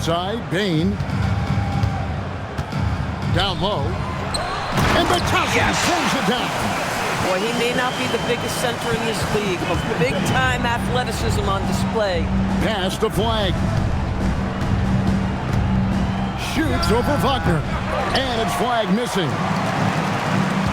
side. Bain. Down low. And Batazzi throws it down. Boy, he may not be the biggest center in this league, but big-time athleticism on display. Pass to Flagg. Shoots over Wagner. And it's Flagg missing.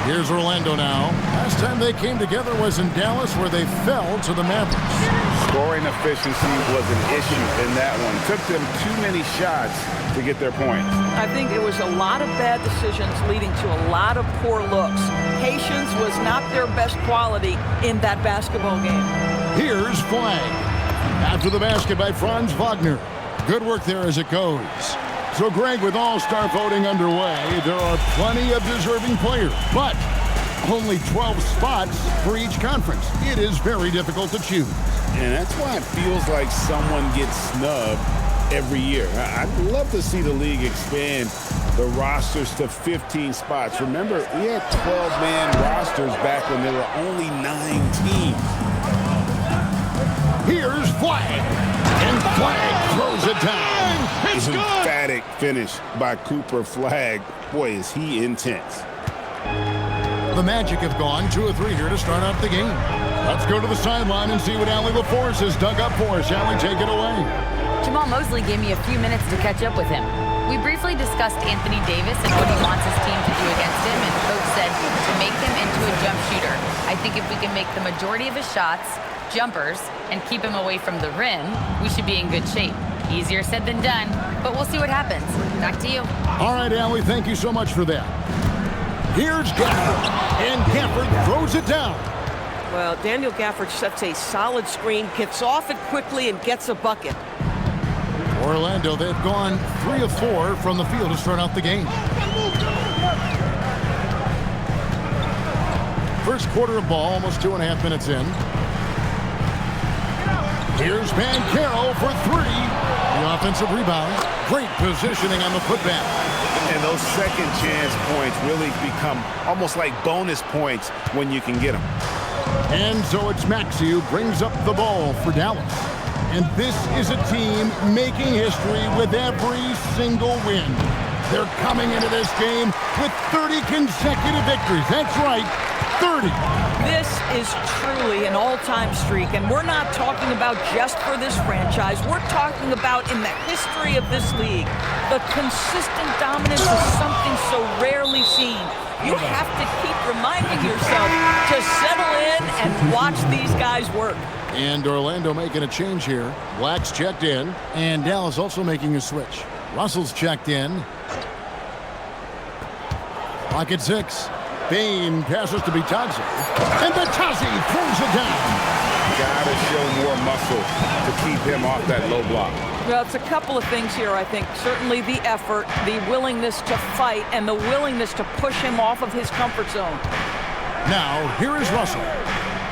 Here's Orlando now. Last time they came together was in Dallas, where they fell to the Mavericks. Scoring efficiency was an issue in that one. Took them too many shots to get their points. I think it was a lot of bad decisions leading to a lot of poor looks. Patience was not their best quality in that basketball game. Here's Flagg. After the basket by Franz Wagner. Good work there as it goes. So, Greg, with All-Star voting underway, there are plenty of deserving players, but only 12 spots for each conference. It is very difficult to choose. And that's why it feels like someone gets snubbed every year. I'd love to see the league expand the rosters to 15 spots. Remember, we had 12-man rosters back when there were only 9 teams. Here's Flagg. And Flagg throws it down. It's good. Emphatic finish by Cooper Flagg. Boy, is he intense. The Magic have gone 2 of 3 here to start out the game. Let's go to the sideline and see what Allie LaForce has dug up for us. Allie, take it away. Jamal Mosley gave me a few minutes to catch up with him. We briefly discussed Anthony Davis and what he wants his team to do against him, and Coach said to make him into a jump shooter. I think if we can make the majority of his shots jumpers and keep him away from the rim, we should be in good shape. Easier said than done, but we'll see what happens. Back to you. All right, Allie, thank you so much for that. Here's Gafford, and Gafford throws it down. Well, Daniel Gafford sets a solid screen, gets off it quickly, and gets a bucket. Orlando, they've gone 3 of 4 from the field to start out the game. First quarter of ball, almost 2.5 minutes in. Here's Banchero for 3. The offensive rebound. Great positioning on the putback. And those second chance points really become almost like bonus points when you can get them. And so it's Maxey who brings up the ball for Dallas. And this is a team making history with every single win. They're coming into this game with 30 consecutive victories. That's right, 30. This is truly an all-time streak, and we're not talking about just for this franchise. We're talking about in the history of this league. The consistent dominance is something so rarely seen. You have to keep reminding yourself to settle in and watch these guys work. And Orlando making a change here. Black's checked in, and Dallas also making a switch. Russell's checked in. Clock at 6. Bain passes to Batazzi, and Batazzi throws it down. Gotta show more muscle to keep him off that low block. Well, it's a couple of things here, I think. Certainly the effort, the willingness to fight, and the willingness to push him off of his comfort zone. Now, here is Russell.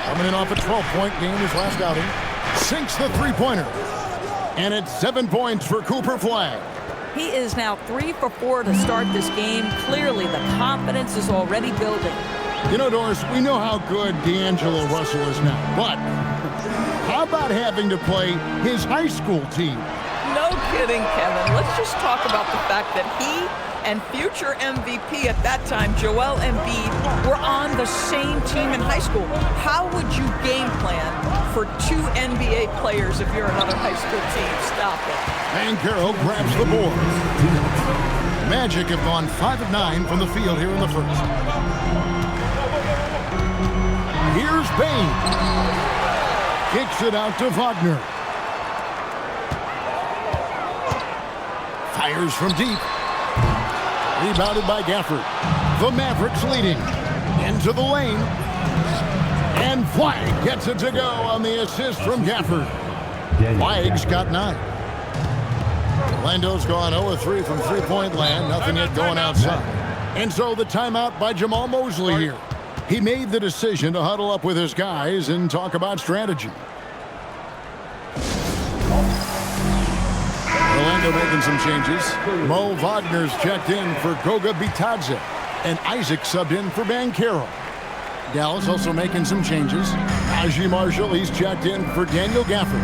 Coming in off a 12-point game his last outing. Sinks the three-pointer. And it's 7 points for Cooper Flagg. He is now 3 for 4 to start this game. Clearly, the confidence is already building. You know, Doris, we know how good D'Angelo Russell is now, but how about having to play his high school team? No kidding, Kevin. Let's just talk about the fact that he and future MVP at that time, Joel Embiid, were on the same team in high school. How would you game plan for 2 NBA players if you're another high school team? Stop it. Banchero grabs the board. Magic have gone 5 of 9 from the field here in the first. Here's Bain. Kicks it out to Wagner. Fires from deep. Rebounded by Gafford. The Mavericks leading. Into the lane. And Flagg gets it to go on the assist from Gafford. Flagg's got 9. Orlando's gone 0-3 from three-point land. Nothing yet going outside. And so the timeout by Jamal Mosley here. He made the decision to huddle up with his guys and talk about strategy. Orlando making some changes. Mo Wagner's checked in for Goga Bitadze. And Isaac subbed in for Banchero. Dallas also making some changes. Najee Marshall, he's checked in for Daniel Gafford.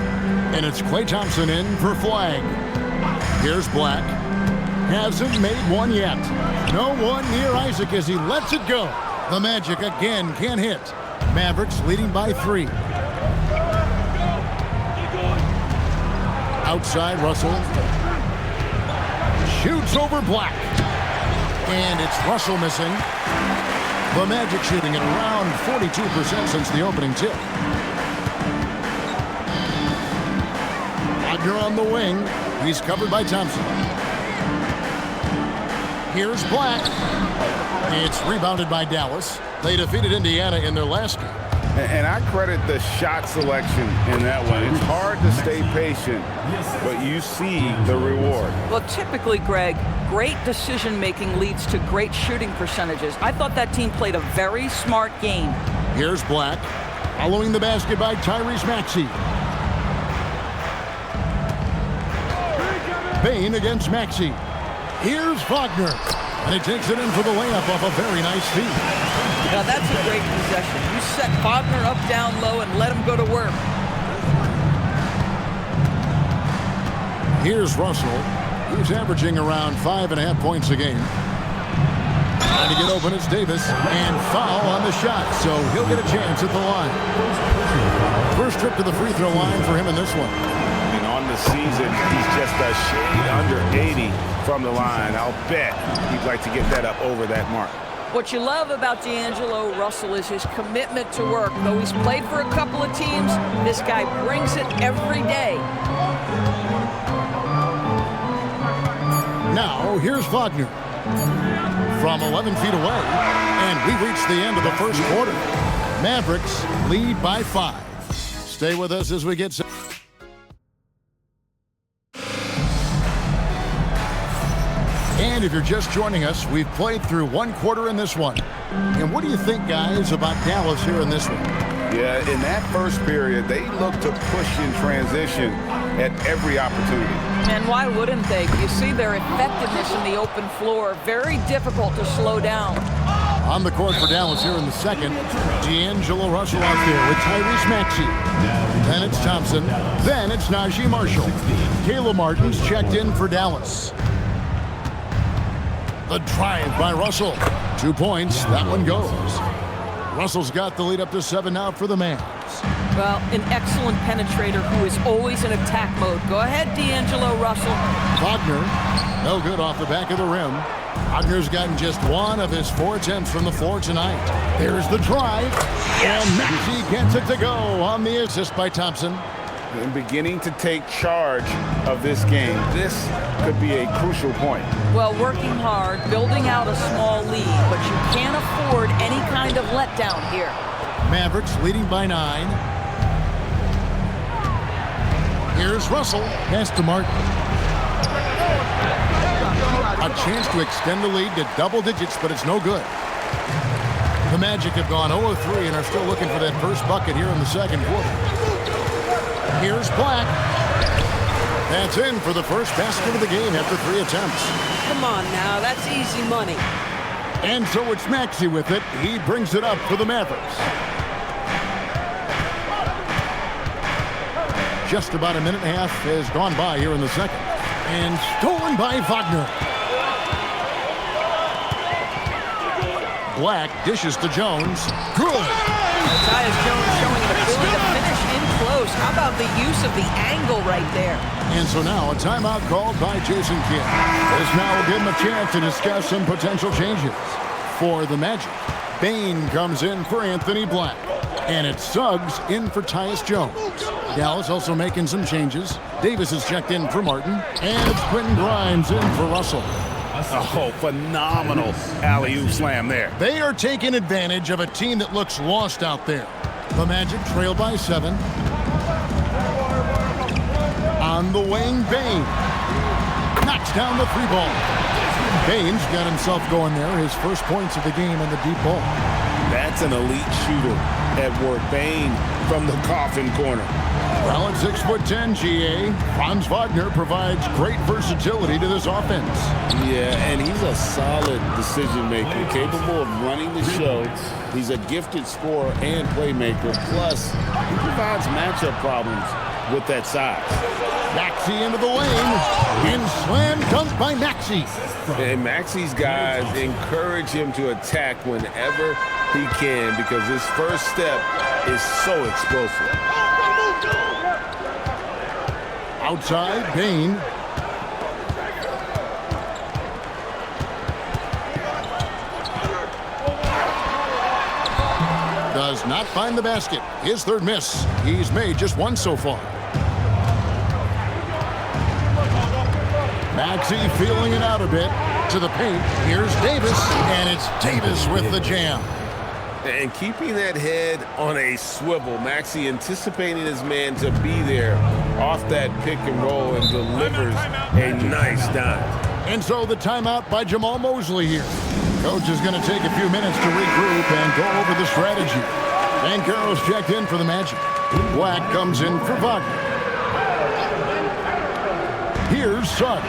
And it's Klay Thompson in for Flagg. Here's Black. Hasn't made one yet. No one near Isaac as he lets it go. The Magic again can't hit. Mavericks leading by 3. Outside, Russell. Shoots over Black. And it's Russell missing. The Magic shooting at around 42% since the opening tip. Wagner on the wing. He's covered by Thompson. Here's Black. It's rebounded by Dallas. They defeated Indiana in their last game. And I credit the shot selection in that one. It's hard to stay patient, but you see the reward. Well, typically, Greg, great decision-making leads to great shooting percentages. I thought that team played a very smart game. Here's Black. Following the basket by Tyrese Maxey. Bain against Maxey. Here's Wagner. And he takes it in for the layup off a very nice feed. Now, that's a great possession. You set Wagner up down low and let him go to work. Here's Russell. He's averaging around 5.5 points a game. Trying to get open, it's Davis. And foul on the shot, so he'll get a chance at the line. First trip to the free throw line for him in this one. And on the season, he's just a shade under 80 from the line. I'll bet he'd like to get that up over that mark. What you love about D'Angelo Russell is his commitment to work. Though he's played for a couple of teams, this guy brings it every day. Now, here's Wagner. From 11 feet away, and we reach the end of the first quarter. Mavericks lead by 5. Stay with us as we get set. And if you're just joining us, we've played through one quarter in this one. And what do you think, guys, about Dallas here in this one? Yeah, in that first period, they looked to push in transition at every opportunity. And why wouldn't they? You see their effectiveness in the open floor. Very difficult to slow down. On the court for Dallas here in the second, D'Angelo Russell out there with Tyrese Maxey. Then it's Thompson. Then it's Najee Marshall. Caleb Martin's checked in for Dallas. The drive by Russell. 2 points. That one goes. Russell's got the lead up to 7 now for the Mavs. Well, an excellent penetrator who is always in attack mode. Go ahead, D'Angelo Russell. Wagner, no good off the back of the rim. Wagner's gotten just 1 of his 4 attempts from the floor tonight. There's the drive. Yes. And Maxey gets it to go on the assist by Thompson. And beginning to take charge of this game. This could be a crucial point. Well, working hard, building out a small lead, but you can't afford any kind of letdown here. Mavericks leading by 9. Here's Russell. Pass to Martin. A chance to extend the lead to double digits, but it's no good. The Magic have gone 0-3 and are still looking for that first bucket here in the second quarter. Here's Black. That's in for the first basket of the game after 3 attempts. Come on now, that's easy money. And so it's Maxey with it. He brings it up for the Mavericks. Just about a minute and a half has gone by here in the second. And stolen by Wagner. Black dishes to Jones. Good. Tyus Jones showing an ability to finish in close. How about the use of the angle right there? And so now a timeout called by Jason Kidd. This now will give him a chance to discuss some potential changes. For the Magic, Bain comes in for Anthony Black. And it's Suggs in for Tyus Jones. Dallas also making some changes. Davis is checked in for Martin. And it's Quentin Grimes in for Russell. Oh, phenomenal alley-oop slam there. They are taking advantage of a team that looks lost out there. The Magic trail by 7. On the wing, Bain knocks down the 3-ball. Bain's got himself going there. His first points of the game on the deep ball. That's an elite shooter at work. Bain from the coffin corner. Well, at 6'10", GA, Franz Wagner provides great versatility to this offense. Yeah, and he's a solid decision maker, capable of running the show. He's a gifted scorer and playmaker. Plus, he provides matchup problems with that size. Maxey into the lane. And slam dunk by Maxey. And Maxey's guys encourage him to attack whenever he can because his first step is so explosive. Outside, Bain. Does not find the basket. His third miss. He's made just one so far. Maxey feeling it out a bit. To the paint. Here's Davis. And it's Davis with the jam. And keeping that head on a swivel, Maxey anticipating his man to be there off that pick and roll and delivers a nice dime. And so the timeout by Jamal Mosley here. Coach is going to take a few minutes to regroup and go over the strategy. Banchero's checked in for the Magic. Flagg comes in for Wagner. Here's Suggs.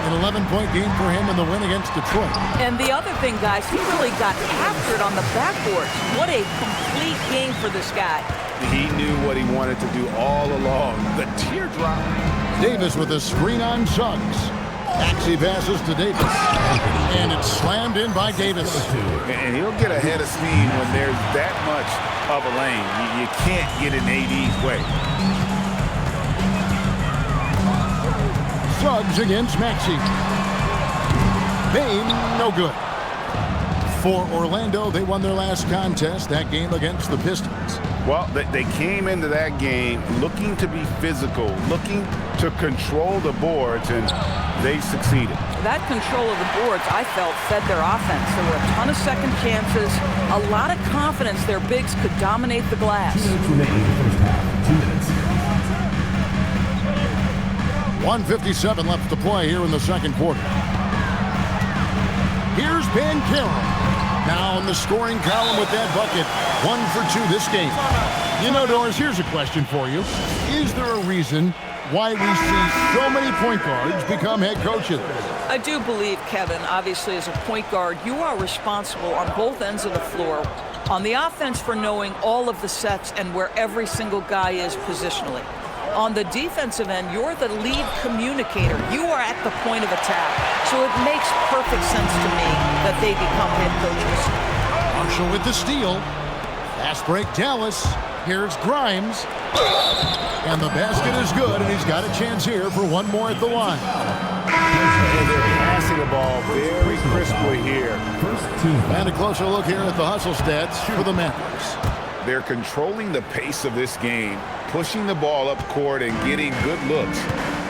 An 11-point game for him in the win against Detroit. And the other thing, guys, he really got after it on the backboard. What a complete game for this guy. He knew what he wanted to do all along. The teardrop. Davis with a screen on Suggs. Maxey passes to Davis. And it's slammed in by Davis. And he'll get ahead of steam when there's that much of a lane. You can't get in AD's way. Suggs against Maxey. Bain, no good. For Orlando, they won their last contest, that game against the Pistons. Well, they came into that game looking to be physical, looking to control the boards, and they succeeded. That control of the boards, I felt, fed their offense. There were a ton of second chances, a lot of confidence their bigs could dominate the glass. 1:57 left to play here in the second quarter. Here's Banchero. Now in the scoring column with that bucket. 1 for 2 this game. You know, Doris, here's a question for you. Is there a reason why we see so many point guards become head coaches? I do believe, Kevin, obviously as a point guard, you are responsible on both ends of the floor. On the offense for knowing all of the sets and where every single guy is positionally. On the defensive end, you're the lead communicator. You are at the point of attack. So it makes perfect sense to me that they become head coaches. Marshall with the steal. Fast break, Dallas. Here's Grimes. And the basket is good, and he's got a chance here for one more at the line. And they're passing the ball very crisply here. And a closer look here at the hustle stats for the Mavericks. They're controlling the pace of this game, pushing the ball up court and getting good looks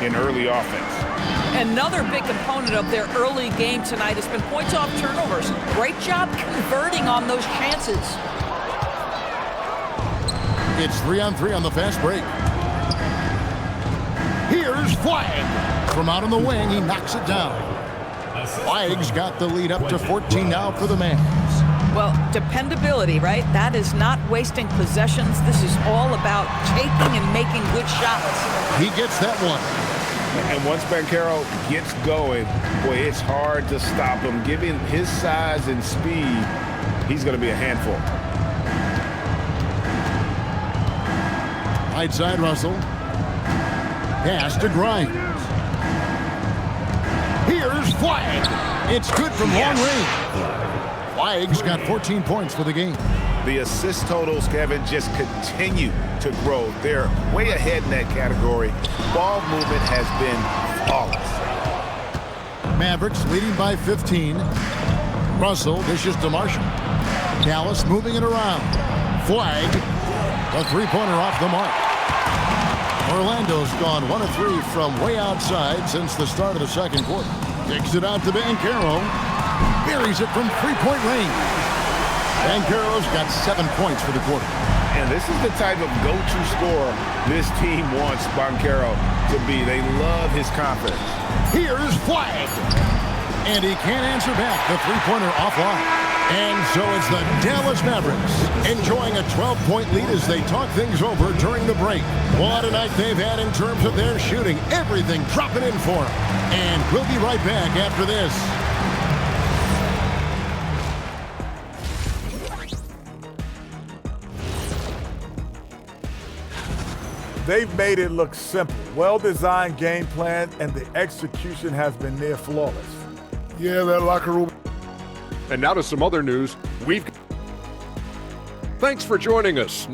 in early offense. Another big component of their early game tonight has been points off turnovers. Great job converting on those chances. It's 3-on-3 on the fast break. Here's Flagg. From out on the wing, he knocks it down. Flagg's got the lead up to 14 now for the Mavs. Well, dependability, right? That is not wasting possessions. This is all about taking and making good shots. He gets that one. And once Banchero gets going, boy, it's hard to stop him. Given his size and speed, he's going to be a handful. Right side, Russell. Pass to Grimes. Here's Flagg. It's good from long range. Flagg's got 14 points for the game. The assist totals, Kevin, just continue to grow. They're way ahead in that category. Ball movement has been flawless. Mavericks leading by 15. Russell dishes to Marshall. Dallas moving it around. Flagg, a three-pointer off the mark. Orlando's gone 1 of 3 from way outside since the start of the second quarter. Kicks it out to Banchero. Buries it from three-point range. Banchero's got 7 points for the quarter. And this is the type of go-to scorer this team wants Banchero to be. They love his confidence. Here's Flagg. And he can't answer back. The three-pointer offline. And so it's the Dallas Mavericks enjoying a 12-point lead as they talk things over during the break. What a night they've had in terms of their shooting. Everything dropping in for them. And we'll be right back after this. They've made it look simple. Well-designed game plan, and the execution has been near flawless. Yeah, that locker room. And now to some other news. Thanks for joining us.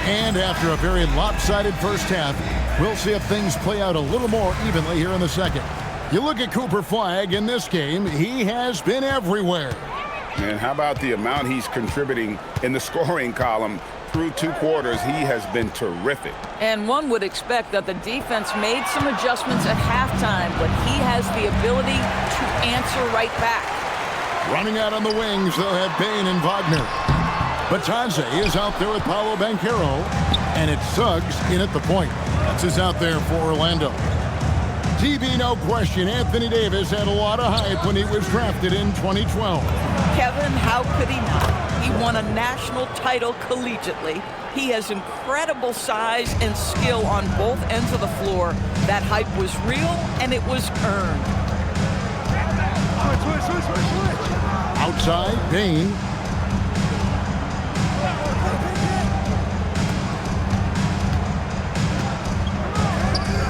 And after a very lopsided first half, we'll see if things play out a little more evenly here in the second. You look at Cooper Flagg in this game, he has been everywhere. And how about the amount he's contributing in the scoring column? Through 2 quarters, he has been terrific. And one would expect that the defense made some adjustments at halftime, but he has the ability to answer right back. Running out on the wings, they'll have Bain and Wagner. Batadze is out there with Paolo Banchero, and it's Suggs in at the point. That's his out there for Orlando. TV, no question, Anthony Davis had a lot of hype when he was drafted in 2012. Kevin, how could he not? He won a national title collegiately. He has incredible size and skill on both ends of the floor. That hype was real, and it was earned. Outside, Bain.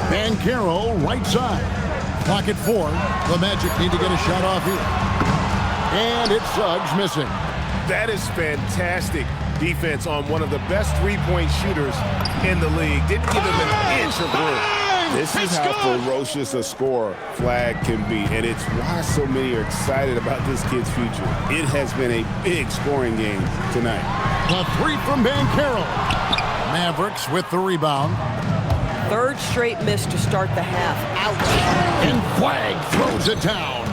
Banchero, right side. Clock at 4. The Magic need to get a shot off here. And it's Suggs missing. That is fantastic defense on one of the best three-point shooters in the league. Didn't give him an inch of room. This is how ferocious a scorer Flagg can be, and it's why so many are excited about this kid's future. It has been a big scoring game tonight. The 3 from Banchero. Mavericks with the rebound. Third straight miss to start the half. Ouch. And Flagg throws it down.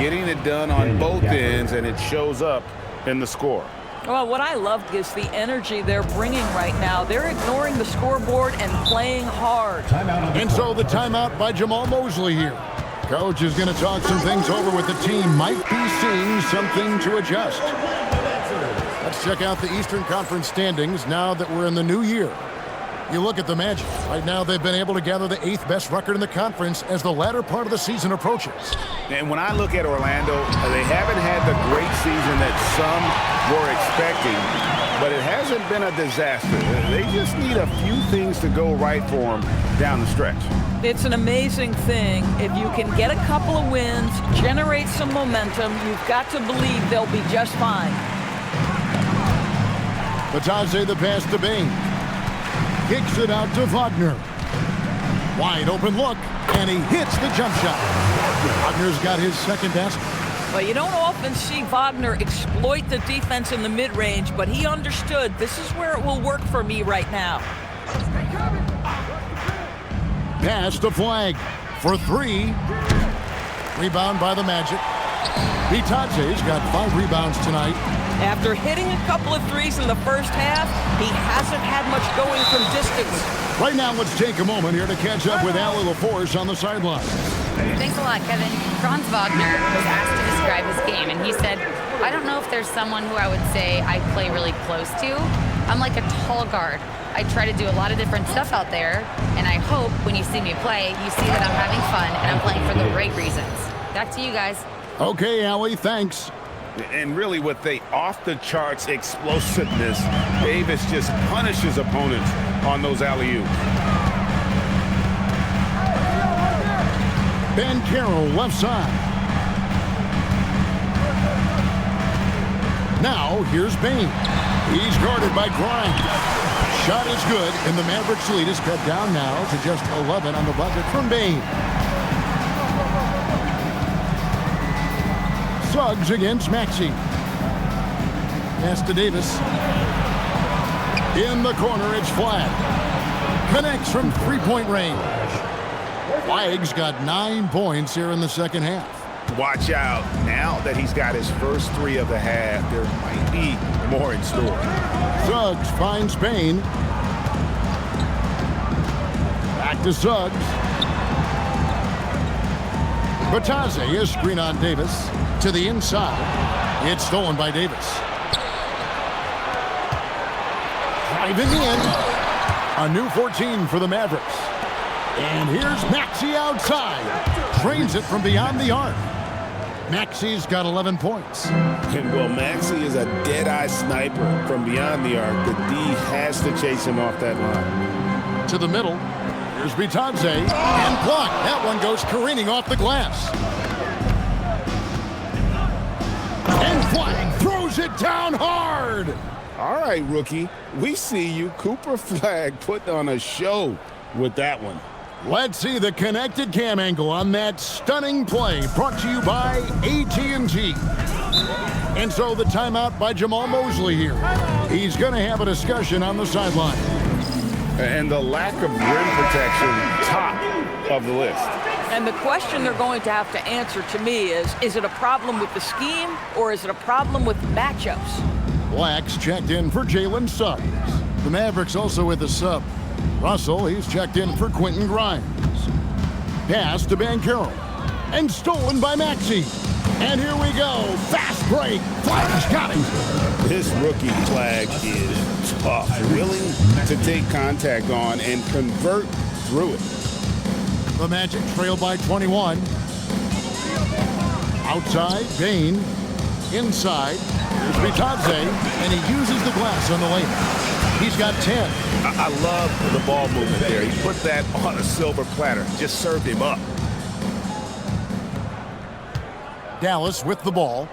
Getting it done on both ends, and it shows up in the score. Well, what I loved is the energy they're bringing right now. They're ignoring the scoreboard and playing hard. And so the timeout by Jamal Mosley here. Coach is going to talk some things over with the team. Might be seeing something to adjust. Let's check out the Eastern Conference standings now that we're in the new year. You look at the Magic. Right now, they've been able to gather the 8th best record in the conference as the latter part of the season approaches. And when I look at Orlando, they haven't had the great season that some were expecting, but it hasn't been a disaster. They just need a few things to go right for them down the stretch. It's an amazing thing. If you can get a couple of wins, generate some momentum, you've got to believe they'll be just fine. Batadze the pass to Bain. Kicks it out to Wagner. Wide open look, and he hits the jump shot. Wagner's got his second basket. Well, you don't often see Wagner exploit the defense in the mid-range, but he understood this is where it will work for me right now. Pass to Flagg for 3. Rebound by the Magic. Batadze's got 5 rebounds tonight. After hitting a couple of threes in the first half, he hasn't had much going from distance. Right now, let's take a moment here to catch up with Allie LaForce on the sideline. Thanks a lot, Kevin. Franz Wagner was asked to describe his game, and he said, I don't know if there's someone who I would say I play really close to. I'm like a tall guard. I try to do a lot of different stuff out there, and I hope when you see me play, you see that I'm having fun and I'm playing for the right reasons. Back to you guys. Okay, Allie, thanks. And really with the off-the-charts explosiveness, Davis just punishes opponents on those alley-oops. Banchero left side. Now here's Bain. He's guarded by Grimes. Shot is good, and the Mavericks lead is cut down now to just 11 on the bucket from Bain. Suggs against Maxey. Pass to Davis. In the corner, it's Flagg. Connects from 3-point range. Flagg's got 9 points here in the second half. Watch out. Now that he's got his first 3 of the half, there might be more in store. Suggs finds Bain. Back to Suggs. Batadze is screen on Davis. To the inside. It's stolen by Davis. Driving in. A new 14 for the Mavericks. And here's Maxey outside. Drains it from beyond the arc. Maxey's got 11 points. And well, Maxey is a dead-eye sniper from beyond the arc. The D has to chase him off that line. To the middle. Here's Bitadze. And blocked. That one goes careening off the glass. And Flagg throws it down hard. All right, rookie. We see you. Cooper Flagg putting on a show with that one. Let's see the connected cam angle on that stunning play, brought to you by AT&T. And so the timeout by Jamal Mosley here. He's going to have a discussion on the sideline. And the lack of rim protection, top of the list. And the question they're going to have to answer to me is it a problem with the scheme or is it a problem with matchups? Black's checked in for Jalen Suggs. The Mavericks also with a sub. Russell, he's checked in for Quentin Grimes. Pass to Banchero. And stolen by Maxey. And here we go. Fast break. Flagg's got him. This rookie Flagg is tough. Willing to take contact on and convert through it. The Magic trail by 21. Outside, Bain. Inside, here's Bitadze. And he uses the glass on the lane. He's got 10. I love the ball movement there. He put that on a silver platter. Just served him up. Dallas with the ball.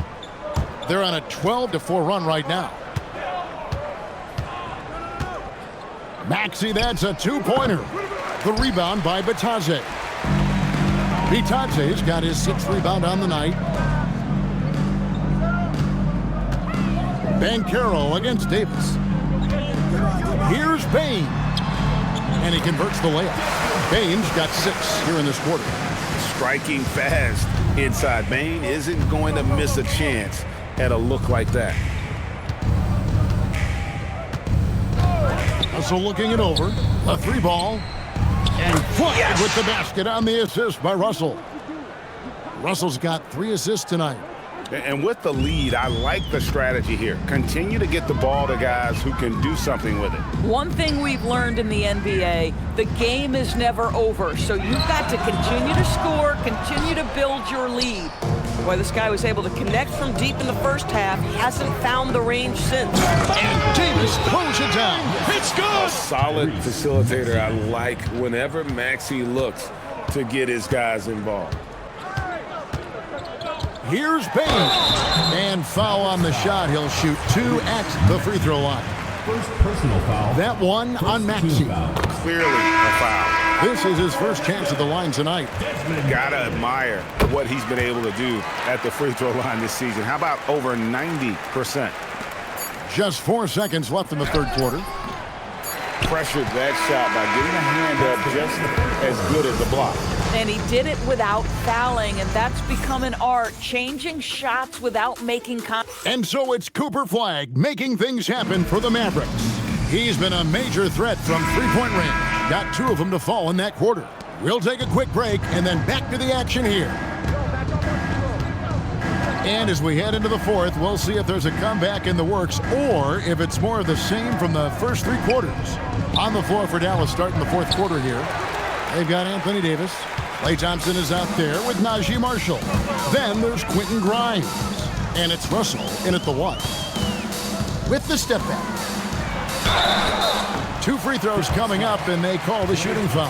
They're on a 12-4 run right now. Maxey, that's a two-pointer. The rebound by Bitadze. Bitadze's got his 6th rebound on the night. Banchero against Davis. Here's Bain. And he converts the layup. Bain's got 6 here in this quarter. Striking fast inside. Bain isn't going to miss a chance at a look like that. So looking it over. A 3-ball. And Flagg with the basket on the assist by Russell. Russell's got 3 assists tonight. And with the lead, I like the strategy here. Continue to get the ball to guys who can do something with it. One thing we've learned in the NBA, the game is never over. So you've got to continue to score, continue to build your lead. Boy, this guy was able to connect from deep in the first half. He hasn't found the range since. And Davis throws it down. It's good. A solid facilitator. I like whenever Maxey looks to get his guys involved. Here's Bain. And foul on the shot. He'll shoot 2 at the free throw line. First personal foul. That one on Maxey. Clearly a foul. This is his first chance at the line tonight. Gotta admire what he's been able to do at the free throw line this season. How about over 90%? Just 4 seconds left in the third quarter. Pressured that shot by getting a hand up just as good as the block. And he did it without fouling, and that's become an art, changing shots without making contact. And so it's Cooper Flagg making things happen for the Mavericks. He's been a major threat from three-point range. Got 2 of them to fall in that quarter. We'll take a quick break and then back to the action here. And as we head into the fourth, we'll see if there's a comeback in the works or if it's more of the same from the first 3 quarters. On the floor for Dallas starting the fourth quarter here. They've got Anthony Davis. Klay Thompson is out there with Najee Marshall. Then there's Quentin Grimes. And it's Russell in at the 1. With the step back. 2 free throws coming up, and they call the shooting foul.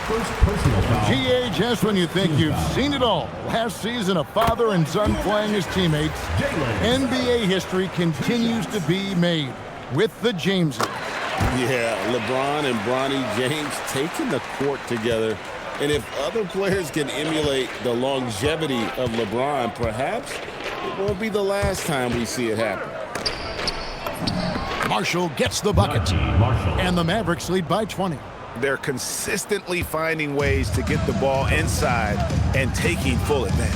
First personal foul. GA, just when you think you've seen it all. Last season, a father and son playing as teammates. NBA history continues to be made with the Jameses. Yeah, LeBron and Bronny James taking the court together. And if other players can emulate the longevity of LeBron, perhaps it won't be the last time we see it happen. Marshall gets the bucket. And the Mavericks lead by 20. They're consistently finding ways to get the ball inside and taking full advantage.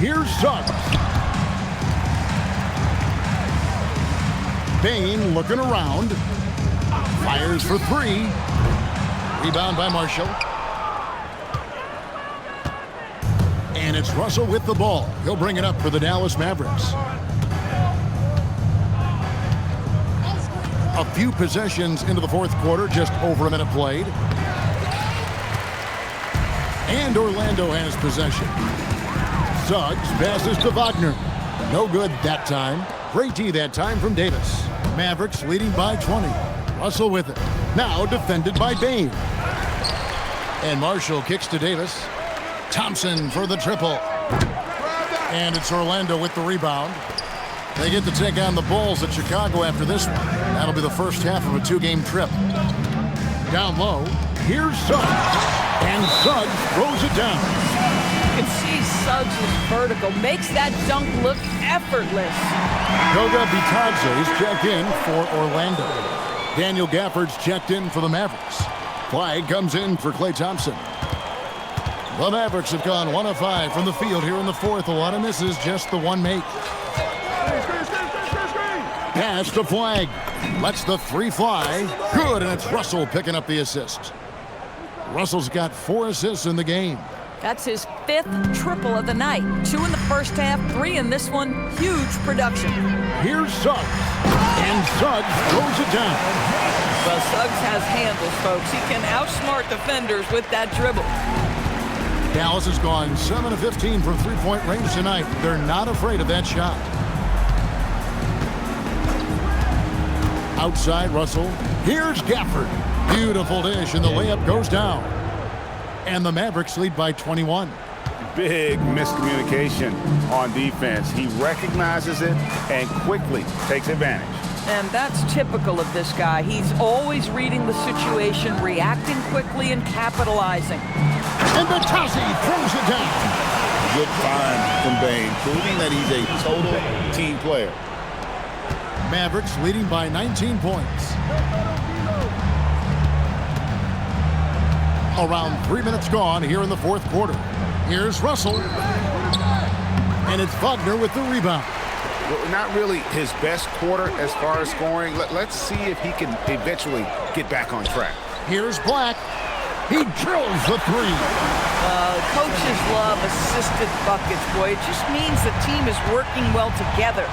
Here's Suggs. Bain looking around. Fires for 3. Rebound by Marshall. And it's Russell with the ball. He'll bring it up for the Dallas Mavericks. A few possessions into the fourth quarter, just over a minute played. And Orlando has possession. Suggs passes to Wagner. No good that time. Great D that time from Davis. Mavericks leading by 20. Russell with it. Now defended by Bain. And Marshall kicks to Davis. Thompson for the triple. And it's Orlando with the rebound. They get to take on the Bulls at Chicago after this one. That'll be the first half of a two-game trip. Down low, here's Suggs. And Suggs throws it down. You can see Suggs' vertical makes that dunk look effortless. Goga Bitadze's checked in for Orlando. Daniel Gafford's checked in for the Mavericks. Flagg comes in for Klay Thompson. The Mavericks have gone 1 of 5 from the field here in the fourth. A lot of misses, just the one make. Pass to Flagg. Lets the three fly. Good, and it's Russell picking up the assist. Russell's got 4 assists in the game. That's his 5th triple of the night. 2 in the first half, 3 in this one. Huge production. Here's Suggs. And Suggs throws it down. Well, Suggs has handles, folks. He can outsmart defenders with that dribble. Dallas has gone 7 of 15 from three-point range tonight. They're not afraid of that shot. Outside Russell. Here's Gafford. Beautiful dish, and the layup goes down. And the Mavericks lead by 21. Big miscommunication on defense. He recognizes it and quickly takes advantage. And that's typical of this guy. He's always reading the situation, reacting quickly, and capitalizing. And Bitadze throws it down. Good find from Bain, proving that he's a total team player. Mavericks leading by 19 points. Around 3 minutes gone here in the fourth quarter. Here's Russell. And it's Wagner with the rebound. Well, not really his best quarter as far as scoring. Let's see if he can eventually get back on track. Here's Black. He drills the three. Coaches love assisted buckets, boy. It just means the team is working well together.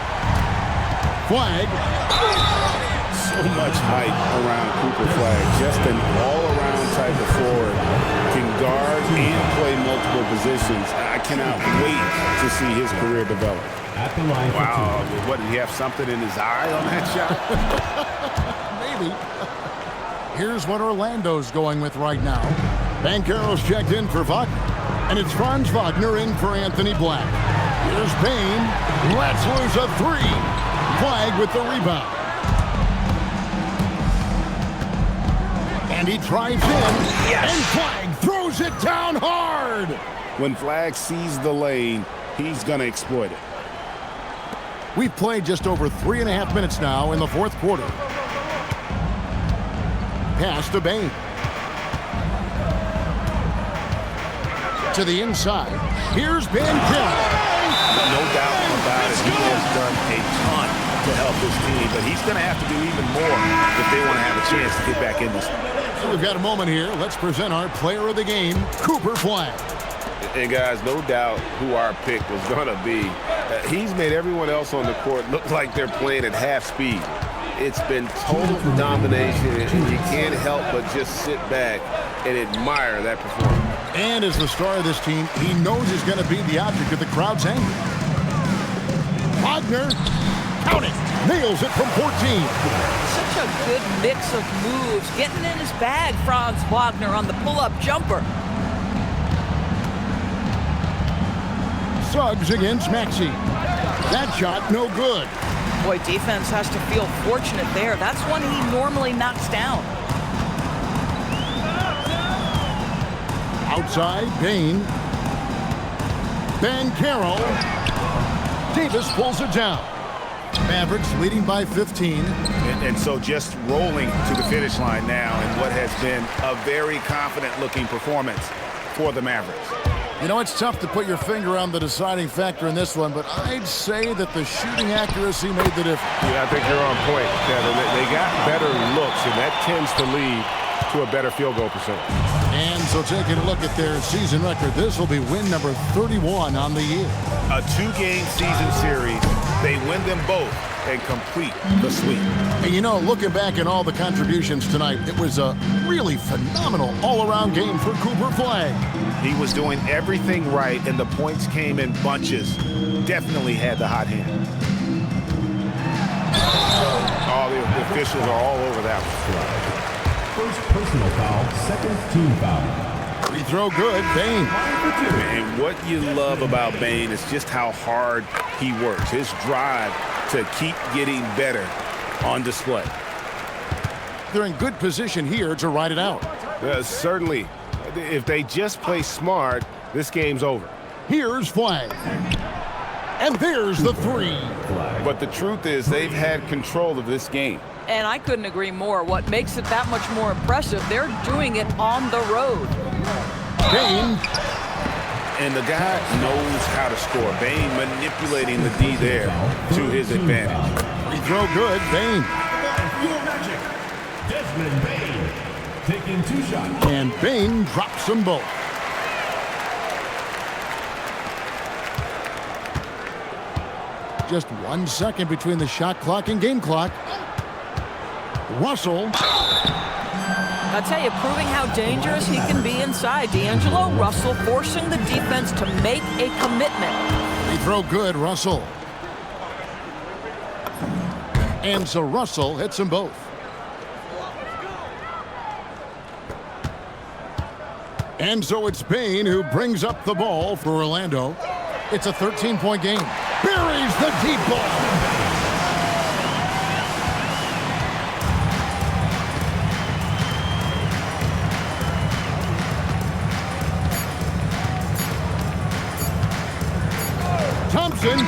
Flagg. So much hype around Cooper Flagg. Just an all-around type of forward. Can guard and play multiple positions. I cannot wait to see his career develop. At the line Wow. What, did he have something in his eye on that shot? Maybe. Here's what Orlando's going with right now. Banchero's checked in for Wagner. And it's Franz Wagner in for Anthony Black. Here's Bain. Let's lose a three. Flagg with the rebound. And he drives in. Yes. And Flagg throws it down hard. When Flagg sees the lane, he's going to exploit it. We've played just over 3.5 minutes now in the fourth quarter. Pass to Bain. To the inside. Here's Banchero. No doubt about it. He has done a ton to help his team, but he's going to have to do even more if they want to have a chance to get back in this one. We've got a moment here. Let's present our player of the game, Cooper Flagg. And guys, no doubt who our pick was going to be. He's made everyone else on the court look like they're playing at half speed. It's been total domination, and you can't help but just sit back and admire that performance. And as the star of this team, he knows he's going to be the object of the crowd's anger. Wagner, count it, nails it from 14. Such a good mix of moves. Getting in his bag, Franz Wagner on the pull-up jumper. Suggs against Maxey. That shot, no good. Boy, defense has to feel fortunate there. That's one he normally knocks down. Outside, Bain. Banchero. Davis pulls it down. Mavericks leading by 15. And so just rolling to the finish line now in what has been a very confident-looking performance for the Mavericks. You know, it's tough to put your finger on the deciding factor in this one, but I'd say that the shooting accuracy made the difference. Yeah, I think you're on point, Kevin. They got better looks, and that tends to lead to a better field goal percentage. And so taking a look at their season record, this will be win number 31 on the year. A two-game season series. They win them both and complete the sweep. And you know, looking back at all the contributions tonight, it was a really phenomenal all-around game for Cooper Flagg. He was doing everything right, and the points came in bunches. Definitely had the hot hand. Oh, the officials are all over that one. First personal foul, second team foul. Free throw good, Bane. And what you love about Bane is just how hard he works. His drive to keep getting better on display. They're in good position here to ride it out. Certainly, if they just play smart, this game's over. Here's Flagg. And there's the three. But the truth is they've had control of this game. And I couldn't agree more. What makes it that much more impressive, they're doing it on the road. Bane. And the guy knows how to score. Bane manipulating the D there to his advantage. Free throw good, Bane. Your magic. Desmond Bane taking 2 shots. And Bane drops them both. Just 1 second between the shot clock and game clock. Russell. I tell you, proving how dangerous he can be inside. D'Angelo Russell forcing the defense to make a commitment. Free throw good, Russell. And so Russell hits them both. And so it's Bane who brings up the ball for Orlando. It's a 13-point game. Buries the deep ball. Thompson,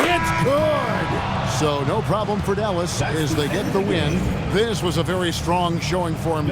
it's good. So no problem for Dallas as they get the win. This was a very strong showing for him.